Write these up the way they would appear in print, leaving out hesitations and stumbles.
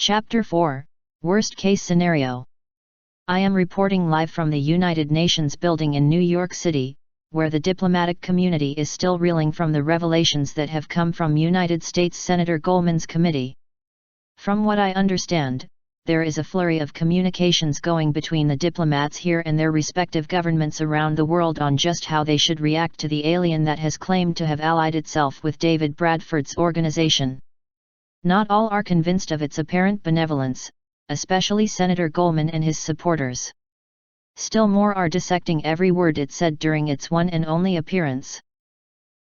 Chapter 4, Worst Case Scenario. I am reporting live from the United Nations building in New York City, where the diplomatic community is still reeling from the revelations that have come from United States Senator Goldman's committee. From what I understand, there is a flurry of communications going between the diplomats here and their respective governments around the world on just how they should react to the alien that has claimed to have allied itself with David Bradford's organization. Not all are convinced of its apparent benevolence, especially Senator Goldman and his supporters. Still more are dissecting every word it said during its one and only appearance.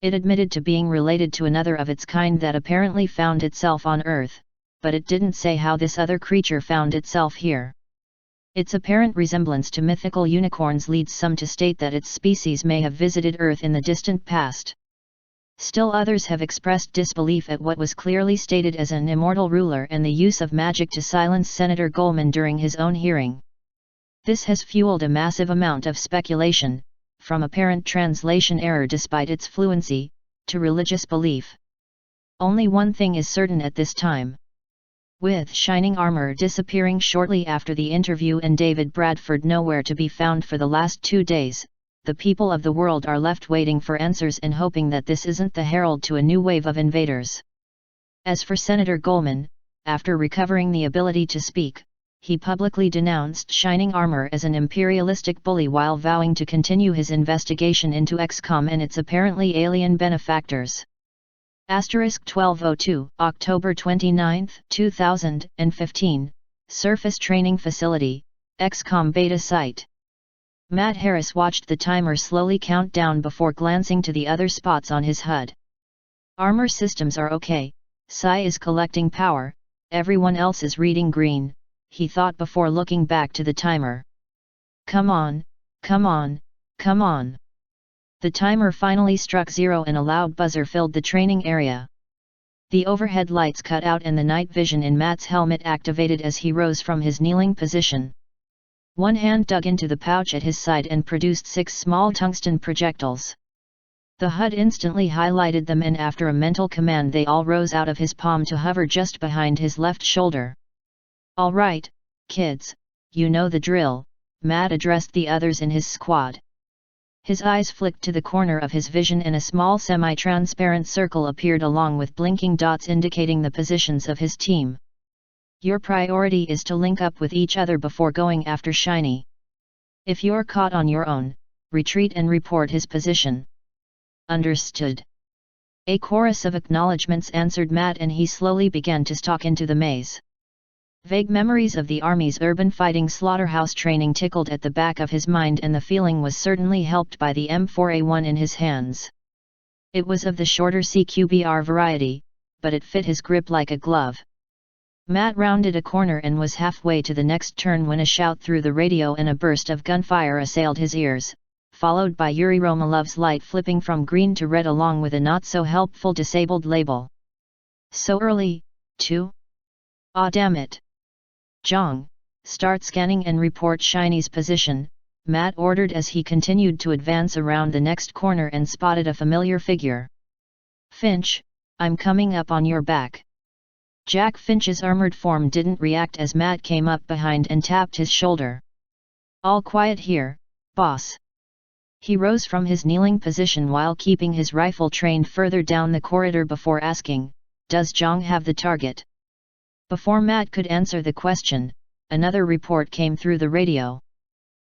It admitted to being related to another of its kind that apparently found itself on Earth, but it didn't say how this other creature found itself here. Its apparent resemblance to mythical unicorns leads some to state that its species may have visited Earth in the distant past. Still others have expressed disbelief at what was clearly stated as an immortal ruler and the use of magic to silence Senator Goldman during his own hearing. This has fueled a massive amount of speculation, from apparent translation error despite its fluency, to religious belief. Only one thing is certain at this time. With Shining Armor disappearing shortly after the interview and David Bradford nowhere to be found for the last 2 days, the people of the world are left waiting for answers and hoping that this isn't the herald to a new wave of invaders. As for Senator Goldman, after recovering the ability to speak, he publicly denounced Shining Armor as an imperialistic bully while vowing to continue his investigation into XCOM and its apparently alien benefactors. *1202, October 29, 2015, Surface Training Facility, XCOM Beta Site. Matt Harris watched the timer slowly count down before glancing to the other spots on his HUD. Armor systems are okay, Psi is collecting power, everyone else is reading green, he thought before looking back to the timer. Come on, come on, come on. The timer finally struck 0 and a loud buzzer filled the training area. The overhead lights cut out and the night vision in Matt's helmet activated as he rose from his kneeling position. One hand dug into the pouch at his side and produced 6 small tungsten projectiles. The HUD instantly highlighted them and after a mental command they all rose out of his palm to hover just behind his left shoulder. All right, kids, you know the drill, Matt addressed the others in his squad. His eyes flicked to the corner of his vision and a small semi-transparent circle appeared along with blinking dots indicating the positions of his team. Your priority is to link up with each other before going after Shiny. If you're caught on your own, retreat and report his position. Understood. A chorus of acknowledgements answered Matt and he slowly began to stalk into the maze. Vague memories of the Army's urban fighting slaughterhouse training tickled at the back of his mind and the feeling was certainly helped by the M4A1 in his hands. It was of the shorter CQBR variety, but it fit his grip like a glove. Matt rounded a corner and was halfway to the next turn when a shout through the radio and a burst of gunfire assailed his ears, followed by Yuri Romalov's light flipping from green to red along with a not-so-helpful disabled label. So early, too? Aw damn it! Zhang, start scanning and report Shiny's position, Matt ordered as he continued to advance around the next corner and spotted a familiar figure. Finch, I'm coming up on your back. Jack Finch's armored form didn't react as Matt came up behind and tapped his shoulder. All quiet here, boss. He rose from his kneeling position while keeping his rifle trained further down the corridor before asking, does Zhang have the target? Before Matt could answer the question, another report came through the radio.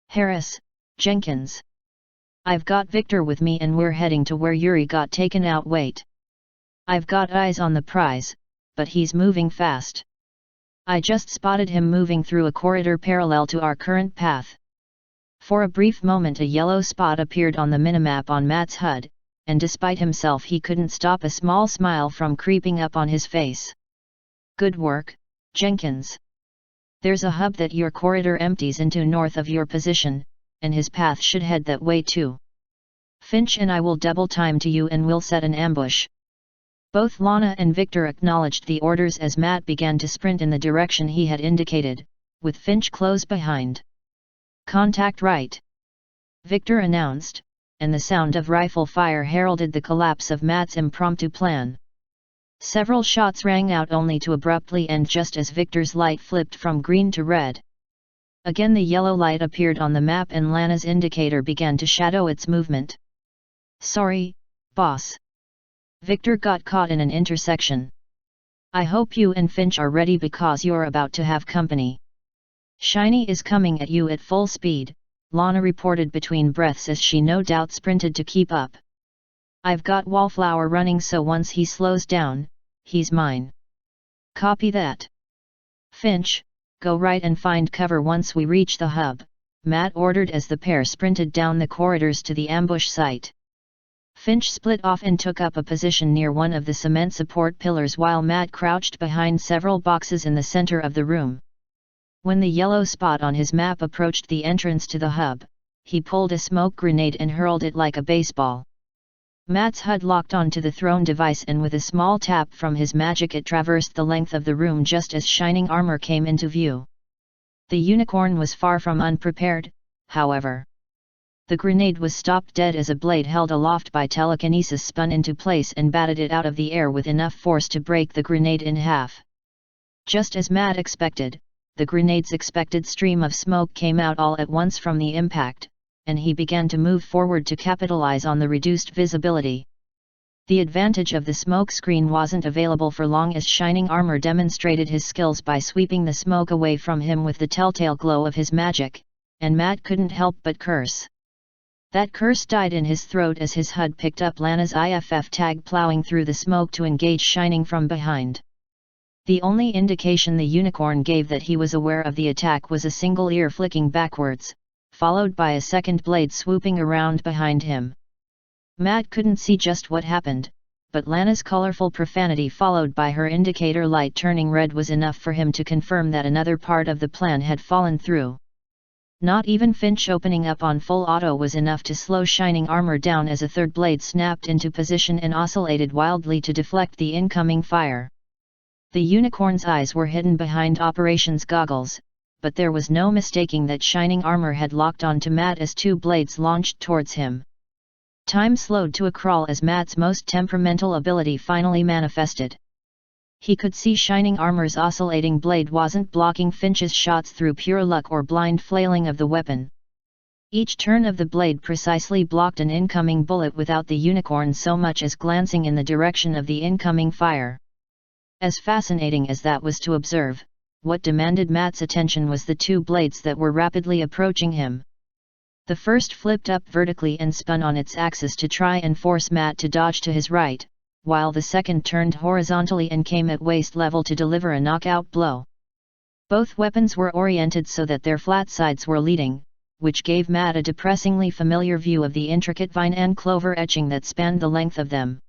Harris, Jenkins. I've got Victor with me and we're heading to where Yuri got taken out. Wait. I've got eyes on the prize, but he's moving fast. I just spotted him moving through a corridor parallel to our current path. For a brief moment a yellow spot appeared on the minimap on Matt's HUD, and despite himself he couldn't stop a small smile from creeping up on his face. Good work, Jenkins. There's a hub that your corridor empties into north of your position, and his path should head that way too. Finch and I will double time to you and we'll set an ambush. Both Lana and Victor acknowledged the orders as Matt began to sprint in the direction he had indicated, with Finch close behind. Contact right. Victor announced, and the sound of rifle fire heralded the collapse of Matt's impromptu plan. Several shots rang out only to abruptly end just as Victor's light flipped from green to red. Again the yellow light appeared on the map and Lana's indicator began to shadow its movement. "Sorry, boss. Victor got caught in an intersection. I hope you and Finch are ready because you're about to have company. Shiny is coming at you at full speed," Lana reported between breaths as she no doubt sprinted to keep up. "I've got Wallflower running so once he slows down, he's mine." "Copy that. Finch, go right and find cover once we reach the hub," Matt ordered as the pair sprinted down the corridors to the ambush site. Finch split off and took up a position near one of the cement support pillars while Matt crouched behind several boxes in the center of the room. When the yellow spot on his map approached the entrance to the hub, he pulled a smoke grenade and hurled it like a baseball. Matt's HUD locked onto the thrown device and with a small tap from his magic it traversed the length of the room just as shining armor came into view. The unicorn was far from unprepared, however. The grenade was stopped dead as a blade held aloft by telekinesis spun into place and batted it out of the air with enough force to break the grenade in half. Just as Matt expected, the grenade's expected stream of smoke came out all at once from the impact, and he began to move forward to capitalize on the reduced visibility. The advantage of the smoke screen wasn't available for long as Shining Armor demonstrated his skills by sweeping the smoke away from him with the telltale glow of his magic, and Matt couldn't help but curse. That curse died in his throat as his HUD picked up Lana's IFF tag plowing through the smoke to engage Shining from behind. The only indication the unicorn gave that he was aware of the attack was a single ear flicking backwards, followed by a second blade swooping around behind him. Matt couldn't see just what happened, but Lana's colorful profanity followed by her indicator light turning red was enough for him to confirm that another part of the plan had fallen through. Not even Finch opening up on full auto was enough to slow Shining Armor down as a third blade snapped into position and oscillated wildly to deflect the incoming fire. The unicorn's eyes were hidden behind operations goggles, but there was no mistaking that Shining Armor had locked onto Matt as two blades launched towards him. Time slowed to a crawl as Matt's most temperamental ability finally manifested. He could see Shining Armor's oscillating blade wasn't blocking Finch's shots through pure luck or blind flailing of the weapon. Each turn of the blade precisely blocked an incoming bullet without the unicorn so much as glancing in the direction of the incoming fire. As fascinating as that was to observe, what demanded Matt's attention was the two blades that were rapidly approaching him. The first flipped up vertically and spun on its axis to try and force Matt to dodge to his right, while the second turned horizontally and came at waist level to deliver a knockout blow. Both weapons were oriented so that their flat sides were leading, which gave Matt a depressingly familiar view of the intricate vine and clover etching that spanned the length of them.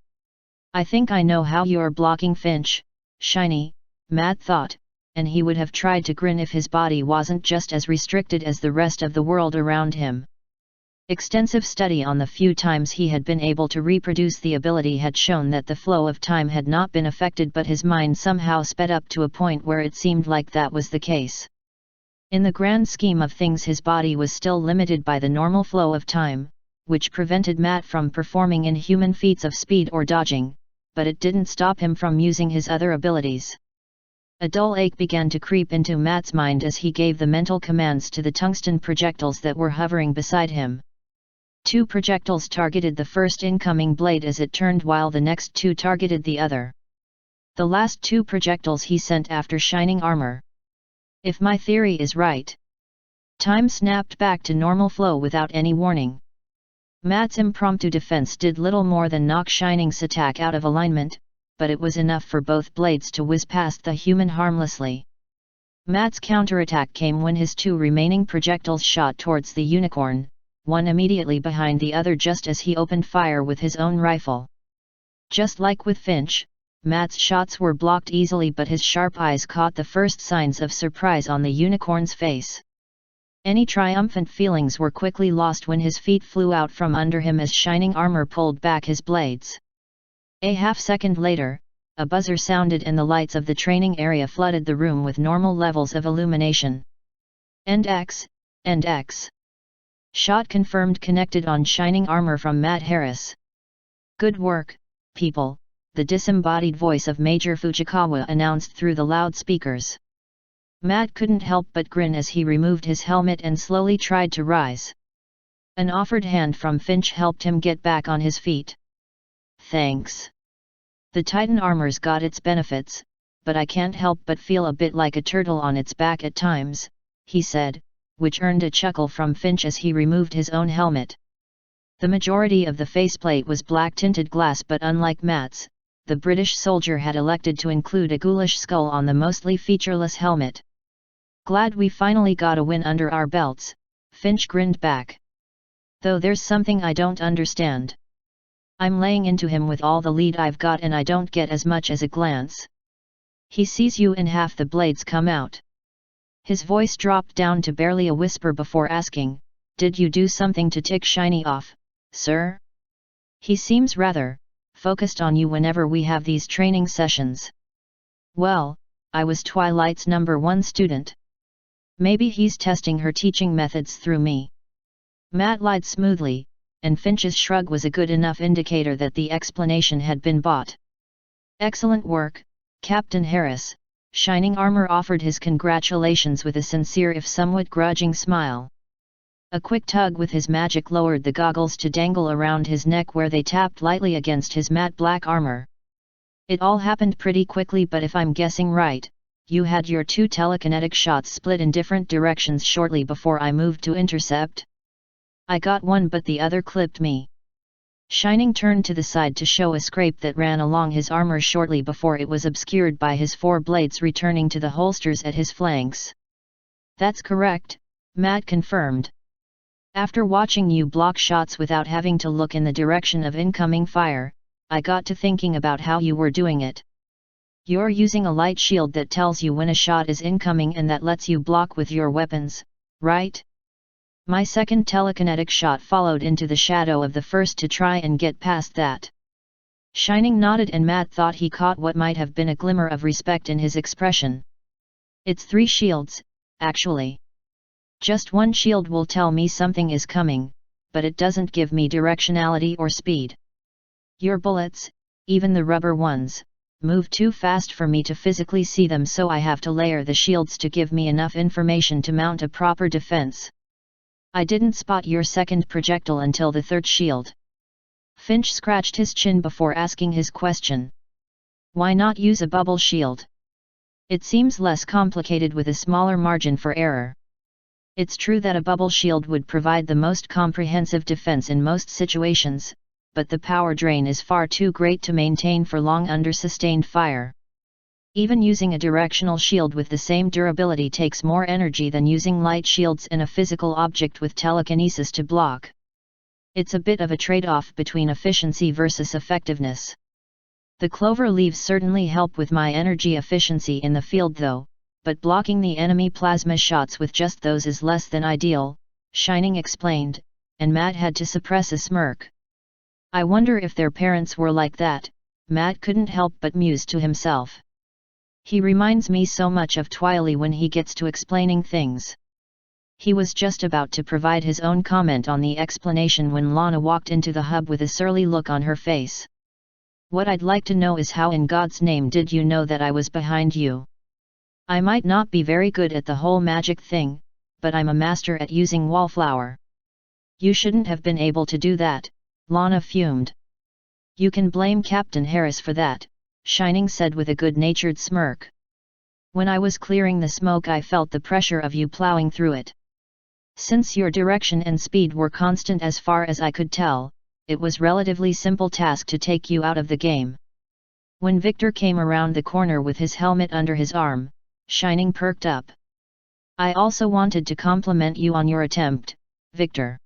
"I think I know how you're blocking Finch, Shiny," Matt thought, and he would have tried to grin if his body wasn't just as restricted as the rest of the world around him. Extensive study on the few times he had been able to reproduce the ability had shown that the flow of time had not been affected, but his mind somehow sped up to a point where it seemed like that was the case. In the grand scheme of things, his body was still limited by the normal flow of time, which prevented Matt from performing inhuman feats of speed or dodging, but it didn't stop him from using his other abilities. A dull ache began to creep into Matt's mind as he gave the mental commands to the tungsten projectiles that were hovering beside him. 2 projectiles targeted the first incoming blade as it turned, while the next 2 targeted the other. The last 2 projectiles he sent after Shining Armor. If my theory is right. Time snapped back to normal flow without any warning. Matt's impromptu defense did little more than knock Shining's attack out of alignment, but it was enough for both blades to whiz past the human harmlessly. Matt's counterattack came when his 2 remaining projectiles shot towards the unicorn, one immediately behind the other just as he opened fire with his own rifle. Just like with Finch, Matt's shots were blocked easily, but his sharp eyes caught the first signs of surprise on the unicorn's face. Any triumphant feelings were quickly lost when his feet flew out from under him as Shining Armor pulled back his blades. A half-second later, a buzzer sounded and the lights of the training area flooded the room with normal levels of illumination. End X. Shot confirmed connected on Shining Armor from Matt Harris. Good work, people, the disembodied voice of Major Fujikawa announced through the loudspeakers. Matt couldn't help but grin as he removed his helmet and slowly tried to rise. An offered hand from Finch helped him get back on his feet. "Thanks. The Titan armor's got its benefits, but I can't help but feel a bit like a turtle on its back at times," he said, which earned a chuckle from Finch as he removed his own helmet. The majority of the faceplate was black-tinted glass, but unlike Matt's, the British soldier had elected to include a ghoulish skull on the mostly featureless helmet. "Glad we finally got a win under our belts," Finch grinned back. "Though there's something I don't understand. I'm laying into him with all the lead I've got and I don't get as much as a glance. He sees you and half the blades come out." His voice dropped down to barely a whisper before asking, "Did you do something to tick Shiny off, sir? He seems rather focused on you whenever we have these training sessions." "Well, I was Twilight's #1 student. Maybe he's testing her teaching methods through me." Matt lied smoothly, and Finch's shrug was a good enough indicator that the explanation had been bought. "Excellent work, Captain Harris." Shining Armor offered his congratulations with a sincere if somewhat grudging smile. A quick tug with his magic lowered the goggles to dangle around his neck where they tapped lightly against his matte black armor. "It all happened pretty quickly, but if I'm guessing right, you had your 2 telekinetic shots split in different directions shortly before I moved to intercept?" "I got one but the other clipped me." Shining turned to the side to show a scrape that ran along his armor shortly before it was obscured by his 4 blades returning to the holsters at his flanks. "That's correct," Matt confirmed. "After watching you block shots without having to look in the direction of incoming fire, I got to thinking about how you were doing it. You're using a light shield that tells you when a shot is incoming and that lets you block with your weapons, right? My second telekinetic shot followed into the shadow of the first to try and get past that." Shining nodded and Matt thought he caught what might have been a glimmer of respect in his expression. "It's 3 shields, actually. Just one shield will tell me something is coming, but it doesn't give me directionality or speed. Your bullets, even the rubber ones, move too fast for me to physically see them, so I have to layer the shields to give me enough information to mount a proper defense. I didn't spot your second projectile until the 3rd shield." Finch scratched his chin before asking his question. "Why not use a bubble shield? It seems less complicated with a smaller margin for error." "It's true that a bubble shield would provide the most comprehensive defense in most situations, but the power drain is far too great to maintain for long under sustained fire. Even using a directional shield with the same durability takes more energy than using light shields in a physical object with telekinesis to block. It's a bit of a trade-off between efficiency versus effectiveness. The clover leaves certainly help with my energy efficiency in the field though, but blocking the enemy plasma shots with just those is less than ideal," Shining explained, and Matt had to suppress a smirk. "I wonder if their parents were like that," Matt couldn't help but muse to himself. "He reminds me so much of Twiley when he gets to explaining things." He was just about to provide his own comment on the explanation when Lana walked into the hub with a surly look on her face. "What I'd like to know is how in God's name did you know that I was behind you? I might not be very good at the whole magic thing, but I'm a master at using wallflower." "You shouldn't have been able to do that," Lana fumed. "You can blame Captain Harris for that," Shining said with a good-natured smirk. "When I was clearing the smoke I felt the pressure of you plowing through it. Since your direction and speed were constant as far as I could tell, it was relatively simple task to take you out of the game." When Victor came around the corner with his helmet under his arm, Shining perked up. "I also wanted to compliment you on your attempt, Victor.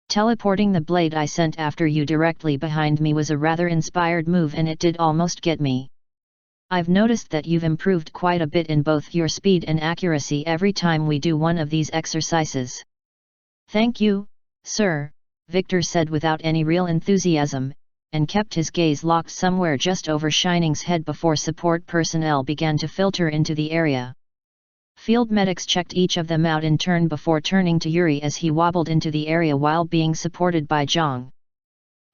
Teleporting the blade I sent after you directly behind me was a rather inspired move and it did almost get me. I've noticed that you've improved quite a bit in both your speed and accuracy every time we do one of these exercises." "Thank you, sir," Victor said without any real enthusiasm, and kept his gaze locked somewhere just over Shining's head before support personnel began to filter into the area. Field medics checked each of them out in turn before turning to Yuri as he wobbled into the area while being supported by Zhang.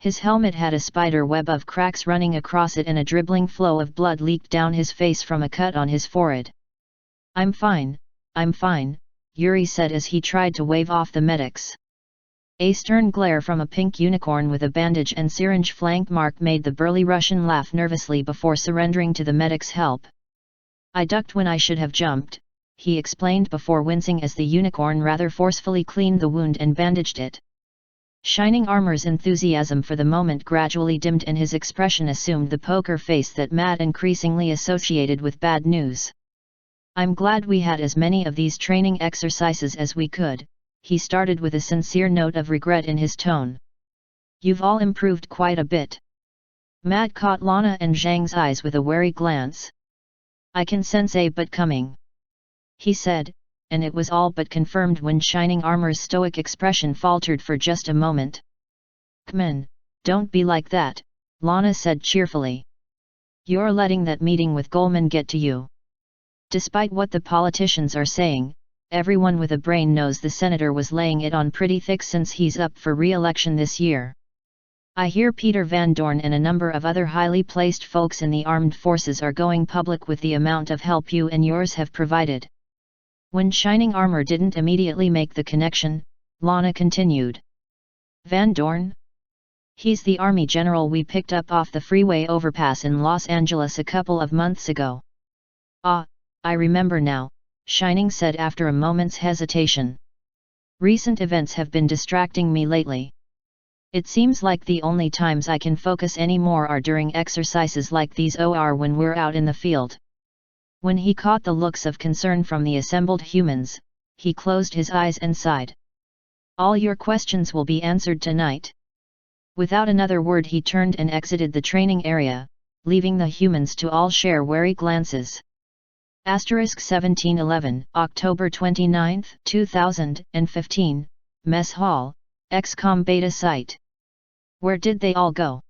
His helmet had a spider web of cracks running across it and a dribbling flow of blood leaked down his face from a cut on his forehead. I'm fine, Yuri said as he tried to wave off the medics. A stern glare from a pink unicorn with a bandage and syringe flank mark made the burly Russian laugh nervously before surrendering to the medic's help. I ducked when I should have jumped, he explained before wincing as the unicorn rather forcefully cleaned the wound and bandaged it. Shining Armor's enthusiasm for the moment gradually dimmed and his expression assumed the poker face that Matt increasingly associated with bad news. I'm glad we had as many of these training exercises as we could, he started with a sincere note of regret in his tone. You've all improved quite a bit. Matt caught Lana and Zhang's eyes with a wary glance. I can sense a but coming, he said, and it was all but confirmed when Shining Armor's stoic expression faltered for just a moment. Come on, don't be like that, Lana said cheerfully. You're letting that meeting with Goldman get to you. Despite what the politicians are saying, everyone with a brain knows the senator was laying it on pretty thick since he's up for re-election this year. I hear Peter Van Dorn and a number of other highly placed folks in the armed forces are going public with the amount of help you and yours have provided. When Shining Armor didn't immediately make the connection, Lana continued. Van Dorn? He's the army general we picked up off the freeway overpass in Los Angeles a couple of months ago. Ah, I remember now, Shining said after a moment's hesitation. Recent events have been distracting me lately. It seems like the only times I can focus anymore are during exercises like these or when we're out in the field. When he caught the looks of concern from the assembled humans, he closed his eyes and sighed. All your questions will be answered tonight. Without another word he turned and exited the training area, leaving the humans to all share wary glances. 1711, October 29, 2015, Mess Hall, XCOM Beta Site. Where did they all go?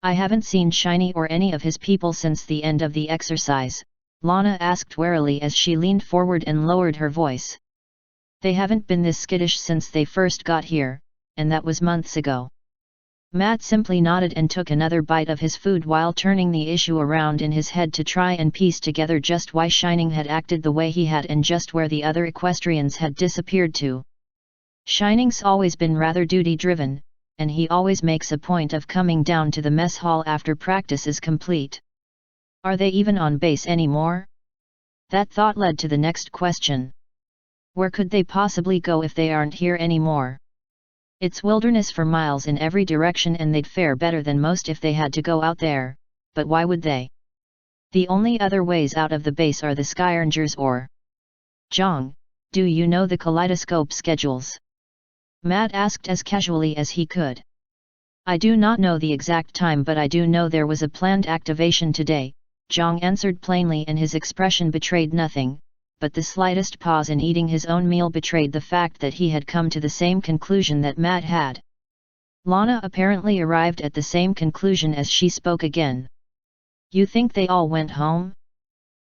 I haven't seen Shiny or any of his people since the end of the exercise, Lana asked warily as she leaned forward and lowered her voice. They haven't been this skittish since they first got here, and that was months ago. Matt simply nodded and took another bite of his food while turning the issue around in his head to try and piece together just why Shining had acted the way he had and just where the other equestrians had disappeared to. Shining's always been rather duty-driven, and he always makes a point of coming down to the mess hall after practice is complete. Are they even on base anymore? That thought led to the next question. Where could they possibly go if they aren't here anymore? It's wilderness for miles in every direction and they'd fare better than most if they had to go out there, but why would they? The only other ways out of the base are the Skyrangers or... Zhang, do you know the kaleidoscope schedules? Matt asked as casually as he could. I do not know the exact time but I do know there was a planned activation today, Zhang answered plainly and his expression betrayed nothing, but the slightest pause in eating his own meal betrayed the fact that he had come to the same conclusion that Matt had. Lana apparently arrived at the same conclusion as she spoke again. You think they all went home?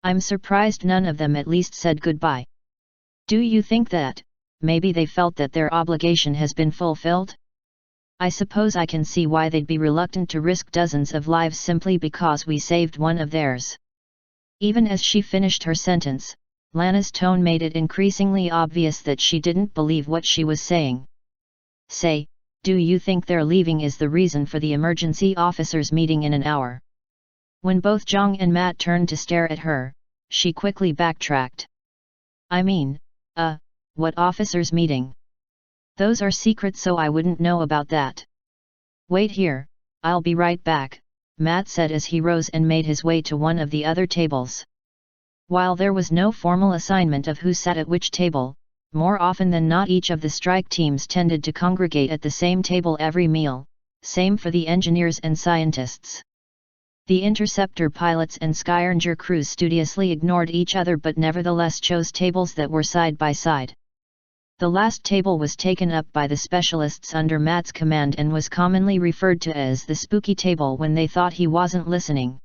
I'm surprised none of them at least said goodbye. Do you think that, maybe they felt that their obligation has been fulfilled? I suppose I can see why they'd be reluctant to risk dozens of lives simply because we saved one of theirs. Even as she finished her sentence, Lana's tone made it increasingly obvious that she didn't believe what she was saying. Say, do you think their leaving is the reason for the emergency officers meeting in an hour? When both Zhang and Matt turned to stare at her, she quickly backtracked. I mean, what officers meeting? Those are secrets so I wouldn't know about that. Wait here, I'll be right back, Matt said as he rose and made his way to one of the other tables. While there was no formal assignment of who sat at which table, more often than not each of the strike teams tended to congregate at the same table every meal, same for the engineers and scientists. The interceptor pilots and Skyranger crews studiously ignored each other but nevertheless chose tables that were side by side. The last table was taken up by the specialists under Matt's command and was commonly referred to as the spooky table when they thought he wasn't listening.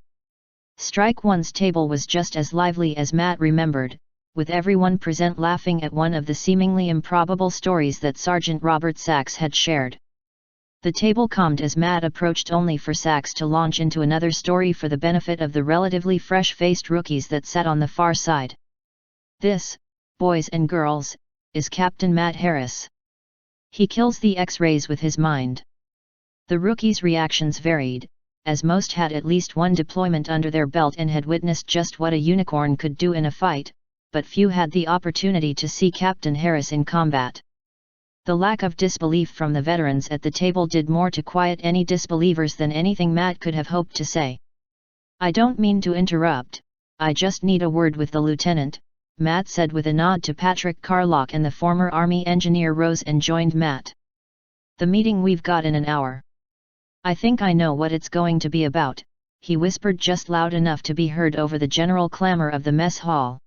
Strike One's table was just as lively as Matt remembered, with everyone present laughing at one of the seemingly improbable stories that Sergeant Robert Sachs had shared. The table calmed as Matt approached, only for Sax to launch into another story for the benefit of the relatively fresh-faced rookies that sat on the far side. This, boys and girls, is Captain Matt Harris. He kills the X-rays with his mind. The rookies' reactions varied, as most had at least one deployment under their belt and had witnessed just what a unicorn could do in a fight, but few had the opportunity to see Captain Harris in combat. The lack of disbelief from the veterans at the table did more to quiet any disbelievers than anything Matt could have hoped to say. "I don't mean to interrupt, I just need a word with the lieutenant," Matt said with a nod to Patrick Carlock, and the former Army engineer rose and joined Matt. "The meeting we've got in an hour. I think I know what it's going to be about," he whispered just loud enough to be heard over the general clamor of the mess hall.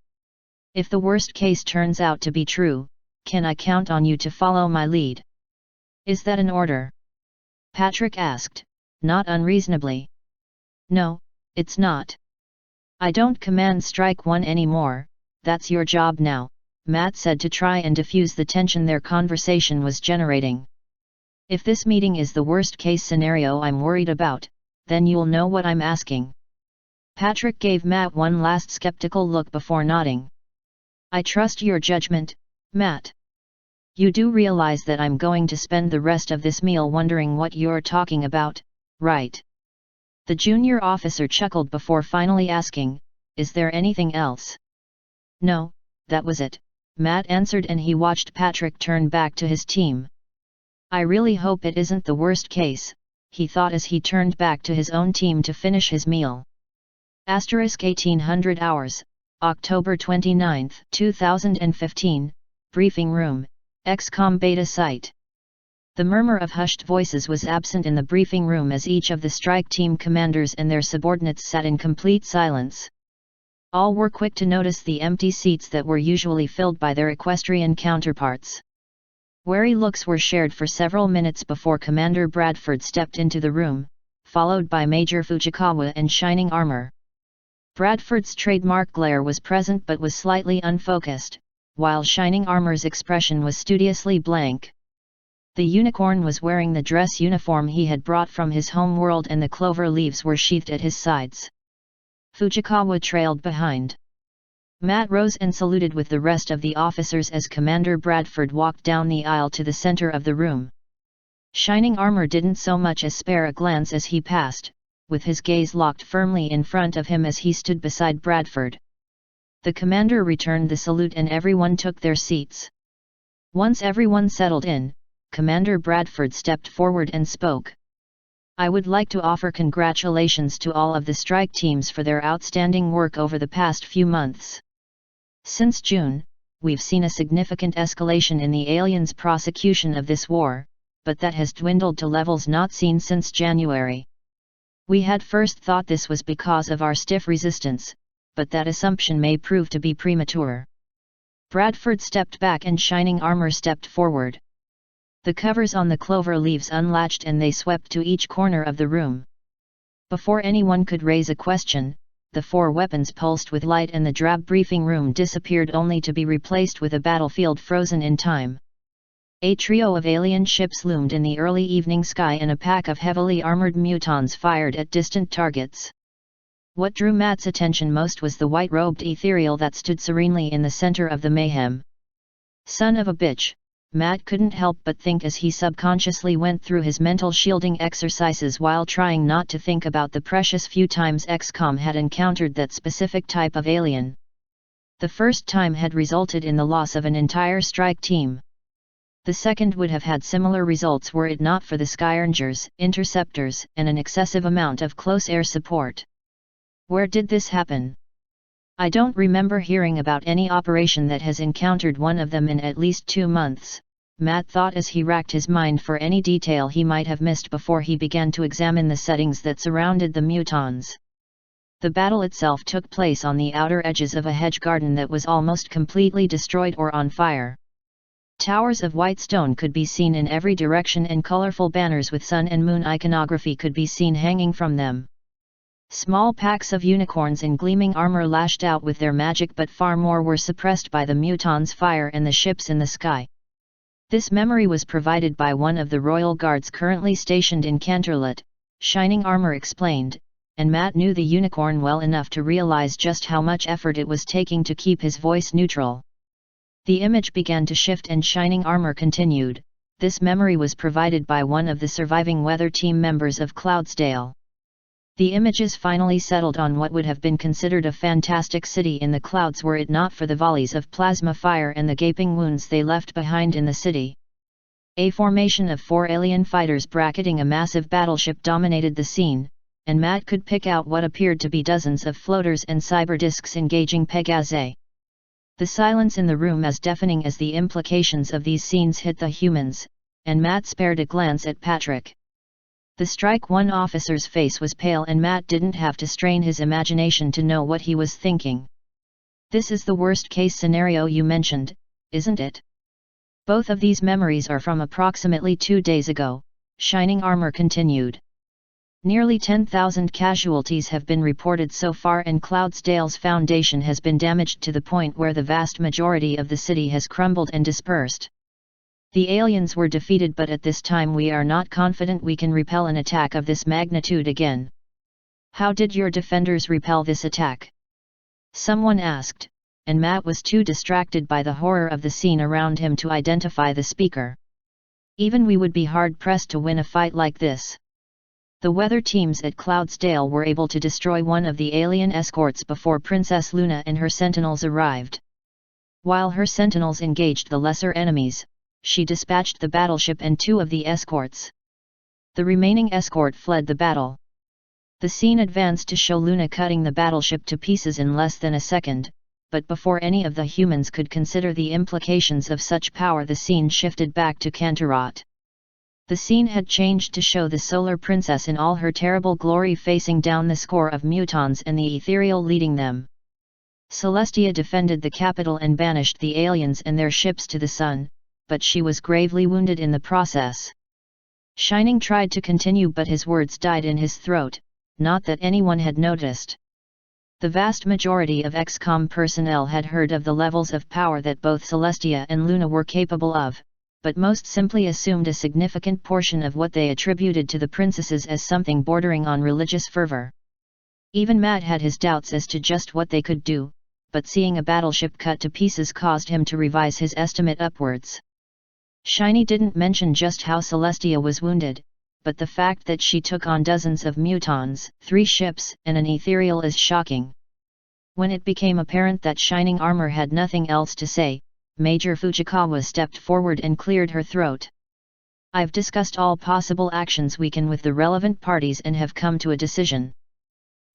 "If the worst case turns out to be true, can I count on you to follow my lead?" "Is that an order?" Patrick asked, not unreasonably. "No, it's not. I don't command Strike One anymore, that's your job now," Matt said to try and diffuse the tension their conversation was generating. "If this meeting is the worst-case scenario I'm worried about, then you'll know what I'm asking." Patrick gave Matt one last skeptical look before nodding. "I trust your judgment, Matt. You do realize that I'm going to spend the rest of this meal wondering what you're talking about, right?" The junior officer chuckled before finally asking, "Is there anything else?" "No, that was it," Matt answered, and he watched Patrick turn back to his team. "I really hope it isn't the worst case," he thought as he turned back to his own team to finish his meal. *1800 hours, October 29, 2015, Briefing Room, XCOM Beta Site. The murmur of hushed voices was absent in the briefing room as each of the strike team commanders and their subordinates sat in complete silence. All were quick to notice the empty seats that were usually filled by their equestrian counterparts. Wary looks were shared for several minutes before Commander Bradford stepped into the room, followed by Major Fujikawa and Shining Armor. Bradford's trademark glare was present but was slightly unfocused, while Shining Armor's expression was studiously blank. The unicorn was wearing the dress uniform he had brought from his home world, and the clover leaves were sheathed at his sides. Fujikawa trailed behind. Matt rose and saluted with the rest of the officers as Commander Bradford walked down the aisle to the center of the room. Shining Armor didn't so much as spare a glance as he passed, with his gaze locked firmly in front of him as he stood beside Bradford. The commander returned the salute and everyone took their seats. Once everyone settled in, Commander Bradford stepped forward and spoke. "I would like to offer congratulations to all of the strike teams for their outstanding work over the past few months. Since June, we've seen a significant escalation in the aliens' prosecution of this war, but that has dwindled to levels not seen since January. We had first thought this was because of our stiff resistance, but that assumption may prove to be premature." Bradford stepped back and Shining Armor stepped forward. The covers on the clover leaves unlatched and they swept to each corner of the room. Before anyone could raise a question, the four weapons pulsed with light and the drab briefing room disappeared, only to be replaced with a battlefield frozen in time. A trio of alien ships loomed in the early evening sky, and a pack of heavily armored mutons fired at distant targets. What drew Matt's attention most was the white-robed ethereal that stood serenely in the center of the mayhem. Son of a bitch, Matt couldn't help but think as he subconsciously went through his mental shielding exercises while trying not to think about the precious few times XCOM had encountered that specific type of alien. The first time had resulted in the loss of an entire strike team. The second would have had similar results were it not for the Skyrangers, interceptors, and an excessive amount of close air support. Where did this happen? I don't remember hearing about any operation that has encountered one of them in at least 2 months, Matt thought as he racked his mind for any detail he might have missed before he began to examine the settings that surrounded the mutons. The battle itself took place on the outer edges of a hedge garden that was almost completely destroyed or on fire. Towers of white stone could be seen in every direction, and colorful banners with sun and moon iconography could be seen hanging from them. Small packs of unicorns in gleaming armor lashed out with their magic, but far more were suppressed by the mutons' fire and the ships in the sky. This memory was provided by one of the royal guards currently stationed in Canterlot, Shining Armor explained, and Matt knew the unicorn well enough to realize just how much effort it was taking to keep his voice neutral. The image began to shift and Shining Armor continued. This memory was provided by one of the surviving weather team members of Cloudsdale. The images finally settled on what would have been considered a fantastic city in the clouds were it not for the volleys of plasma fire and the gaping wounds they left behind in the city. A formation of 4 alien fighters bracketing a massive battleship dominated the scene, and Matt could pick out what appeared to be dozens of floaters and cyber discs engaging Pegase. The silence in the room as deafening as the implications of these scenes hit the humans, and Matt spared a glance at Patrick. The Strike One officer's face was pale and Matt didn't have to strain his imagination to know what he was thinking. This is the worst-case scenario you mentioned, isn't it? Both of these memories are from approximately 2 days ago, Shining Armor continued. Nearly 10,000 casualties have been reported so far and Cloudsdale's foundation has been damaged to the point where the vast majority of the city has crumbled and dispersed. The aliens were defeated, but at this time we are not confident we can repel an attack of this magnitude again. How did your defenders repel this attack? Someone asked, and Matt was too distracted by the horror of the scene around him to identify the speaker. Even we would be hard-pressed to win a fight like this. The weather teams at Cloudsdale were able to destroy one of the alien escorts before Princess Luna and her sentinels arrived. While her sentinels engaged the lesser enemies, she dispatched the battleship and 2 of the escorts. The remaining escort fled the battle. The scene advanced to show Luna cutting the battleship to pieces in less than a second, but before any of the humans could consider the implications of such power, the scene shifted back to Canterlot. The scene had changed to show the Solar Princess in all her terrible glory facing down the score of mutons and the Ethereal leading them. Celestia defended the capital and banished the aliens and their ships to the sun, but she was gravely wounded in the process. Shining tried to continue, but his words died in his throat, not that anyone had noticed. The vast majority of XCOM personnel had heard of the levels of power that both Celestia and Luna were capable of, but most simply assumed a significant portion of what they attributed to the princesses as something bordering on religious fervor. Even Matt had his doubts as to just what they could do, but seeing a battleship cut to pieces caused him to revise his estimate upwards. Shiny didn't mention just how Celestia was wounded, but the fact that she took on dozens of mutons, 3 ships, and an ethereal is shocking. When it became apparent that Shining Armor had nothing else to say, Major Fujikawa stepped forward and cleared her throat. I've discussed all possible actions we can with the relevant parties and have come to a decision.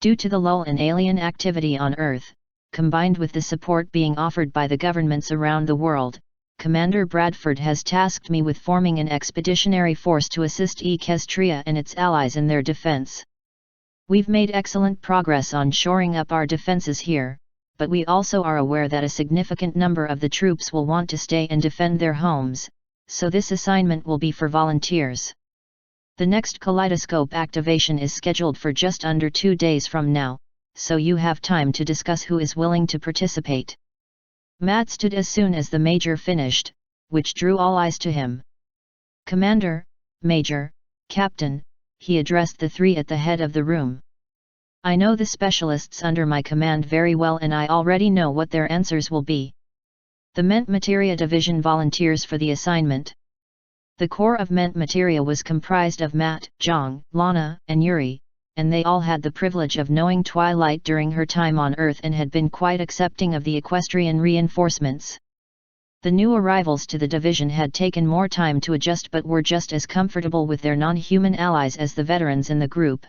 Due to the lull in alien activity on Earth, combined with the support being offered by the governments around the world, Commander Bradford has tasked me with forming an expeditionary force to assist Equestria and its allies in their defense. We've made excellent progress on shoring up our defenses here, but we also are aware that a significant number of the troops will want to stay and defend their homes, so this assignment will be for volunteers. The next kaleidoscope activation is scheduled for just under 2 days from now, so you have time to discuss who is willing to participate. Matt stood as soon as the Major finished, which drew all eyes to him. Commander, Major, Captain, he addressed the 3 at the head of the room. I know the specialists under my command very well and I already know what their answers will be. The Mente Materia division volunteers for the assignment. The core of Mente Materia was comprised of Matt, Jong, Lana, and Yuri, and they all had the privilege of knowing Twilight during her time on Earth and had been quite accepting of the equestrian reinforcements. The new arrivals to the division had taken more time to adjust but were just as comfortable with their non-human allies as the veterans in the group.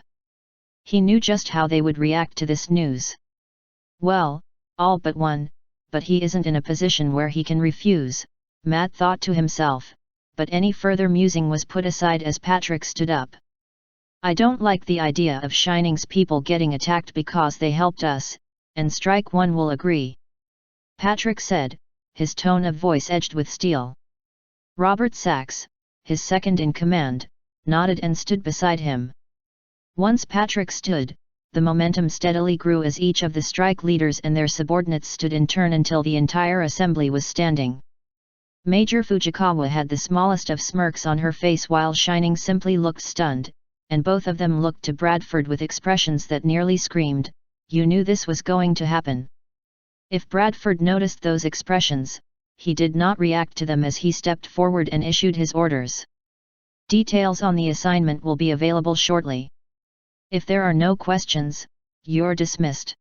He knew just how they would react to this news. Well, all but one, but he isn't in a position where he can refuse, Matt thought to himself, but any further musing was put aside as Patrick stood up. I don't like the idea of Shining's people getting attacked because they helped us, and Strike One will agree. Patrick said, his tone of voice edged with steel. Robert Sachs, his second in command, nodded and stood beside him. Once Patrick stood, the momentum steadily grew as each of the strike leaders and their subordinates stood in turn until the entire assembly was standing. Major Fujikawa had the smallest of smirks on her face while Shining simply looked stunned, and both of them looked to Bradford with expressions that nearly screamed, "You knew this was going to happen." If Bradford noticed those expressions, he did not react to them as he stepped forward and issued his orders. Details on the assignment will be available shortly. If there are no questions, you're dismissed.